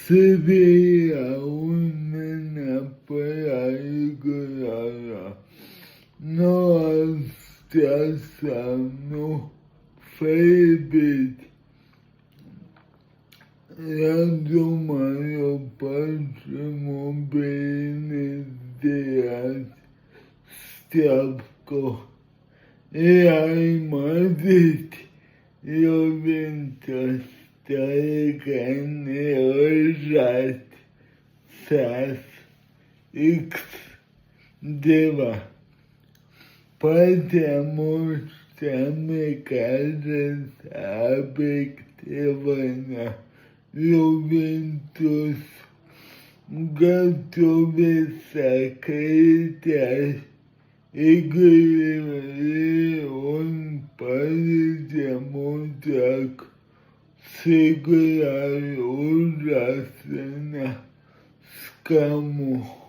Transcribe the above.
seria una paragola. Nós traçamos febre. Quanto maior parte mobilidade tráfico e a imagem violentas tecnologias SAS X deva podemos mercados afetivas Juventus Gatobessa Caritas Igreja para demonstrar segurar oração, escamo.